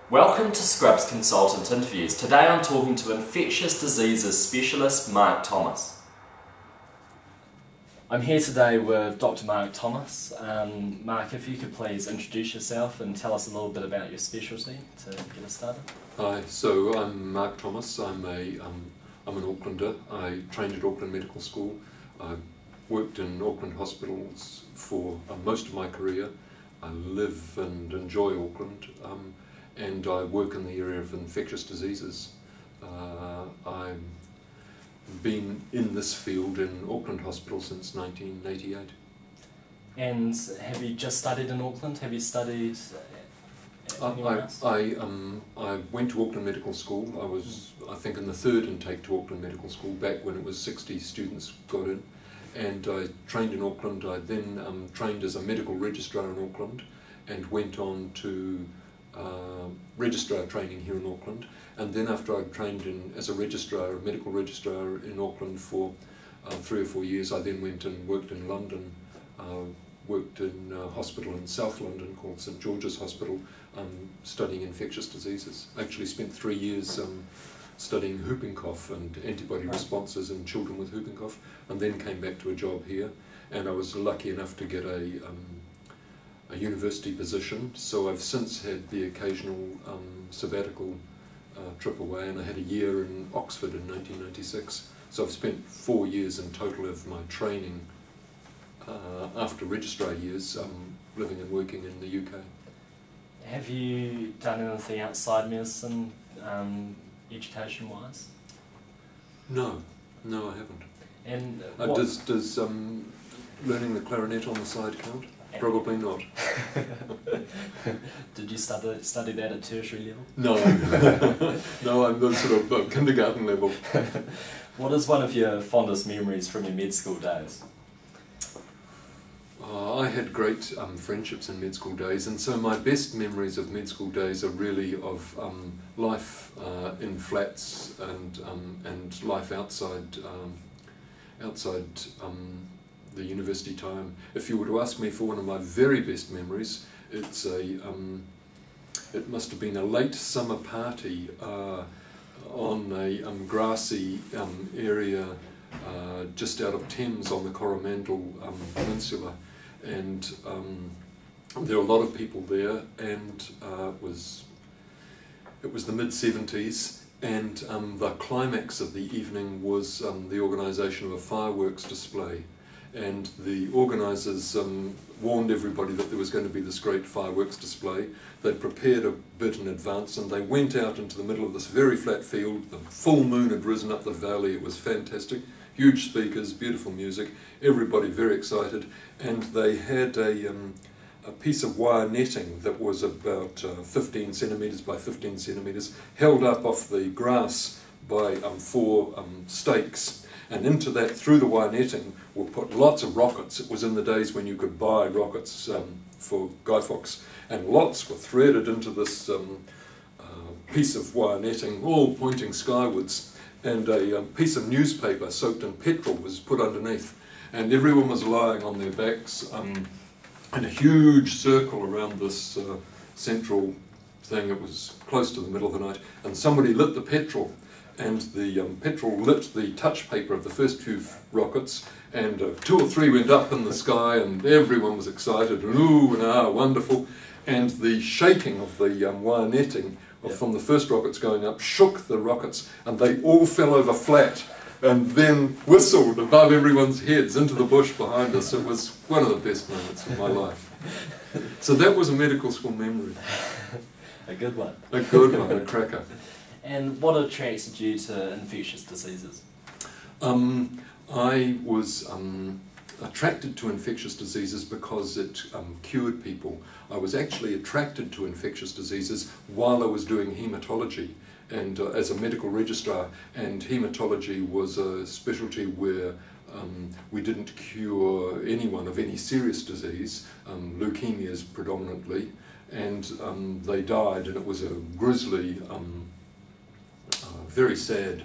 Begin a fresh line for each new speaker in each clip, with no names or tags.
Welcome to Scrubs Consultant Interviews. Today I'm talking to infectious diseases specialist Mark Thomas. I'm here today with Dr. Mark Thomas. Mark, if you could please introduce yourself and tell us a little bit about your specialty to get us started.
Hi, so I'm Mark Thomas. I'm an Aucklander. I trained at Auckland Medical School. I worked in Auckland hospitals for most of my career. I live and enjoy Auckland, and I work in the area of infectious diseases. I've been in this field in Auckland Hospital since 1988.
And have you just studied in Auckland? Have you studied anywhere else?
I went to Auckland Medical School. I was, I think, in the third intake to Auckland Medical School back when it was 60 students got in. And I trained in Auckland. I then trained as a medical registrar in Auckland and went on to registrar training here in Auckland. And then after I trained as a registrar, a medical registrar in Auckland for 3 or 4 years, I then went and worked in London, worked in a hospital in South London called St George's Hospital, studying infectious diseases. I actually spent 3 years studying whooping cough and antibody responses in children with whooping cough, and then came back to a job here. And I was lucky enough to get a university position, so I've since had the occasional sabbatical trip away, and I had a year in Oxford in 1996. So I've spent 4 years in total of my training after registrar years living and working in the UK.
Have you done anything outside medicine, education-wise?
No, I haven't.
And
does learning the clarinet on the side count? Probably not.
Did you study that at tertiary level?
No, no, I'm the sort of kindergarten level.
What is one of your fondest memories from your med school days?
I had great friendships in med school days, and so my best memories of med school days are really of life in flats and life outside the university time. If you were to ask me for one of my very best memories, it's it must have been a late summer party on a grassy area just out of Thames on the Coromandel Peninsula, and there were a lot of people there, and it was the mid-70s, and the climax of the evening was the organisation of a fireworks display. And the organisers warned everybody that there was going to be this great fireworks display. They'd prepared a bit in advance, and they went out into the middle of this very flat field. The full moon had risen up the valley. It was fantastic. Huge speakers, beautiful music, everybody very excited. And they had a piece of wire netting that was about 15 centimetres by 15 centimetres, held up off the grass by 4 stakes. And into that, through the wire netting, were put lots of rockets. It was in the days when you could buy rockets for Guy Fawkes, and lots were threaded into this piece of wire netting, all pointing skywards, and a piece of newspaper soaked in petrol was put underneath, and everyone was lying on their backs in a huge circle around this central thing. It was close to the middle of the night, and somebody lit the petrol, and the petrol lit the touch paper of the first few rockets, and 2 or 3 went up in the sky, and everyone was excited, and ooh and ah, wonderful. And the shaking of the wire netting from the first rockets going up shook the rockets, and they all fell over flat, and then whistled above everyone's heads into the bush behind us. It was one of the best moments of my life. So that was a medical school memory.
A good one.
A good one, a cracker.
And what attracted you to infectious diseases?
I was attracted to infectious diseases because it cured people. I was actually attracted to infectious diseases while I was doing haematology, and as a medical registrar, and haematology was a specialty where we didn't cure anyone of any serious disease, leukemias predominantly, and they died, and it was a grisly, very sad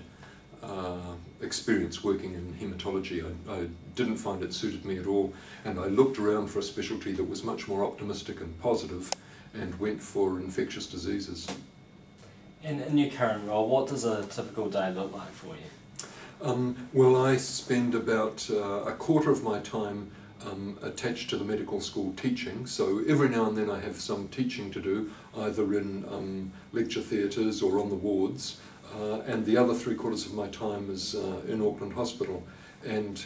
experience working in haematology. I didn't find it suited me at all, and I looked around for a specialty that was much more optimistic and positive, and went for infectious diseases.
And in your current role, what does a typical day look like for you?
Well, I spend about a quarter of my time attached to the medical school teaching, so every now and then I have some teaching to do, either in lecture theatres or on the wards, and the other 3/4 of my time is in Auckland Hospital. And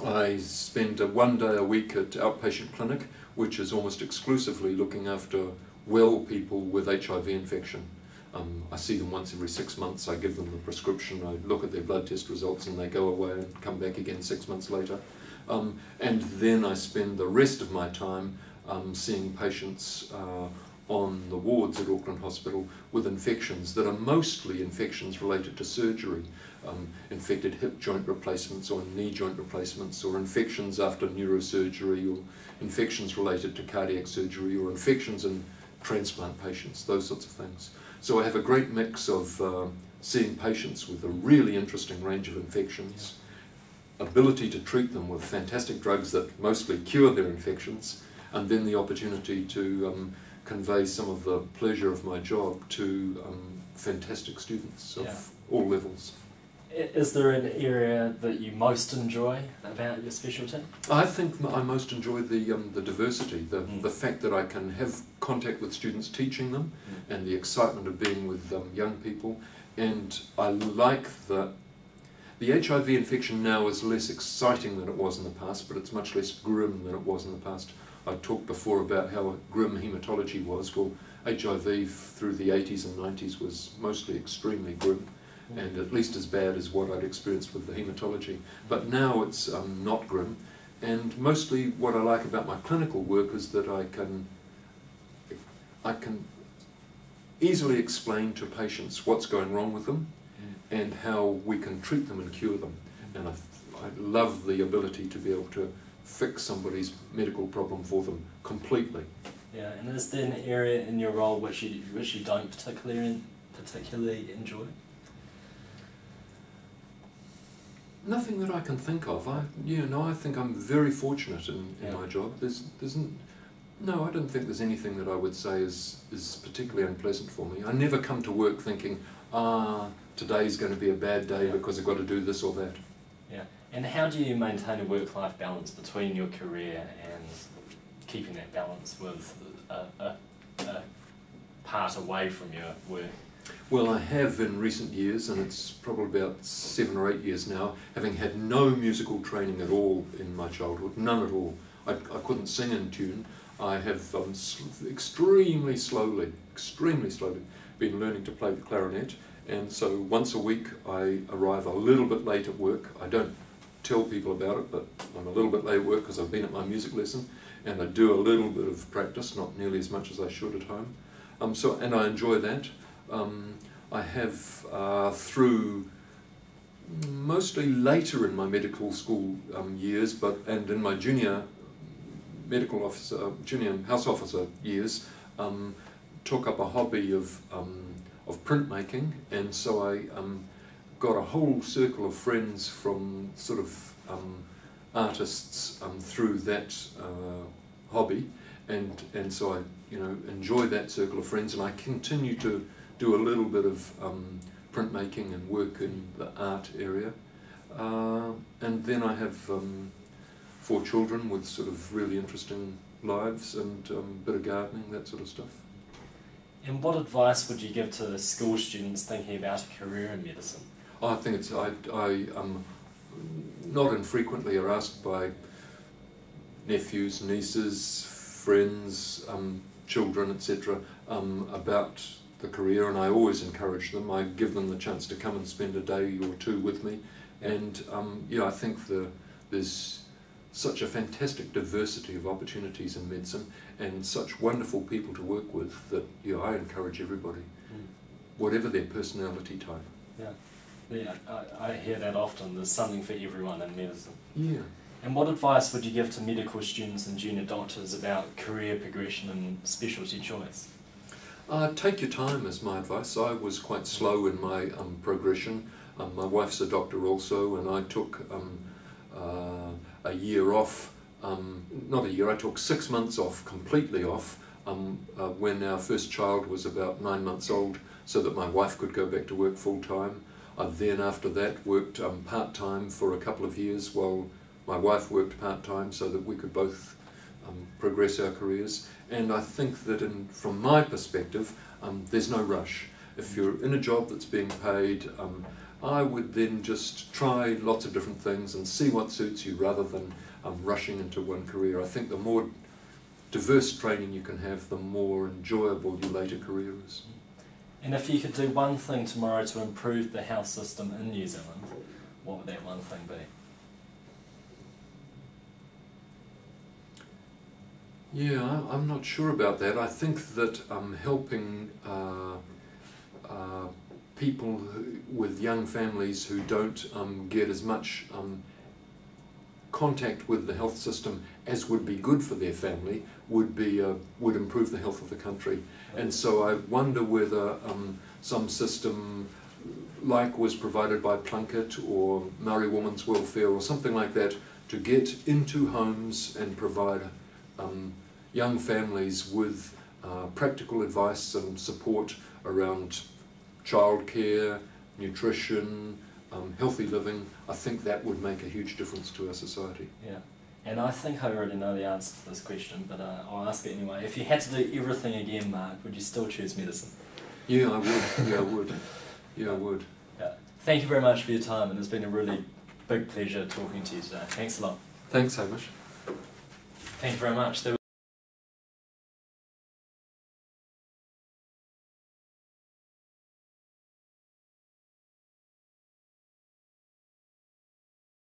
I spend 1 day a week at outpatient clinic, which is almost exclusively looking after well people with HIV infection. I see them once every 6 months, I give them the prescription, I look at their blood test results, and they go away and come back again 6 months later. And then I spend the rest of my time seeing patients on the wards at Auckland Hospital with infections that are mostly infections related to surgery, infected hip joint replacements or knee joint replacements, or infections after neurosurgery, or infections related to cardiac surgery, or infections in transplant patients, those sorts of things. So I have a great mix of seeing patients with a really interesting range of infections, ability to treat them with fantastic drugs that mostly cure their infections, and then the opportunity to convey some of the pleasure of my job to fantastic students of all levels.
Is there an area that you most enjoy about your specialty?
I think I most enjoy the diversity, the fact that I can have contact with students teaching them, and the excitement of being with young people. And I like the HIV infection now is less exciting than it was in the past, but it's much less grim than it was in the past. I talked before about how grim haematology was. Well, HIV through the 80s and 90s was mostly extremely grim, and at least as bad as what I'd experienced with the haematology. But now it's not grim, and mostly what I like about my clinical work is that I can easily explain to patients what's going wrong with them and how we can treat them and cure them. And I love the ability to be able to fix somebody's medical problem for them completely.
Yeah, and is there an area in your role which you don't particularly enjoy?
Nothing that I can think of. I think I'm very fortunate in my job. No, I don't think there's anything that I would say is particularly unpleasant for me. I never come to work thinking, today's going to be a bad day because I've got to do this or that.
Yeah, and how do you maintain a work-life balance between your career and keeping that balance with a part away from your work?
Well, I have in recent years, and it's probably about 7 or 8 years now, having had no musical training at all in my childhood, none at all. I couldn't sing in tune. I have extremely slowly been learning to play the clarinet, and so once a week I arrive a little bit late at work. I don't tell people about it, but I'm a little bit late at work because I've been at my music lesson, and I do a little bit of practice, not nearly as much as I should at home. And I enjoy that. I have, through mostly later in my medical school years, and in my junior house officer years, took up a hobby of printmaking, and so I got a whole circle of friends from sort of artists through that hobby, and so I enjoy that circle of friends, and I continue to do a little bit of printmaking and work in the art area, and then I have 4 children with sort of really interesting lives, and a bit of gardening, that sort of stuff.
And what advice would you give to school students thinking about a career in medicine?
I think I not infrequently are asked by nephews, nieces, friends, children, etc. About the career, and I always encourage them. I give them the chance to come and spend a day or 2 with me, and I think there's such a fantastic diversity of opportunities in medicine, and such wonderful people to work with that I encourage everybody, whatever their personality type.
Yeah, I hear that often. There's something for everyone in medicine.
Yeah.
And what advice would you give to medical students and junior doctors about career progression and specialty choice?
Take your time is my advice. I was quite slow in my progression. My wife's a doctor also, and I took a year off not a year, I took 6 months off, completely off, when our first child was about 9 months old, so that my wife could go back to work full time. I then, after that, worked part-time for a couple of years while my wife worked part-time, so that we could both progress our careers. And I think that from my perspective, there's no rush. If you're in a job that's being paid, I would then just try lots of different things and see what suits you rather than rushing into one career. I think the more diverse training you can have, the more enjoyable your later career is.
And if you could do one thing tomorrow to improve the health system in New Zealand, what would that one thing be?
Yeah, I'm not sure about that. I think that helping people with young families who don't get as much contact with the health system as would be good for their family would improve the health of the country. And so I wonder whether some system like was provided by Plunkett or Maori Women's Welfare or something like that to get into homes and provide young families with practical advice and support around childcare, nutrition, healthy living. I think that would make a huge difference to our society.
Yeah, and I think I already know the answer to this question, but I'll ask it anyway. If you had to do everything again, Mark, would you still choose medicine?
Yeah, I would. Yeah, I would. Yeah, I would.
Yeah. Thank you very much for your time, and it's been a really big pleasure talking to you today. Thanks a lot.
Thanks, Hamish.
Thank you very much.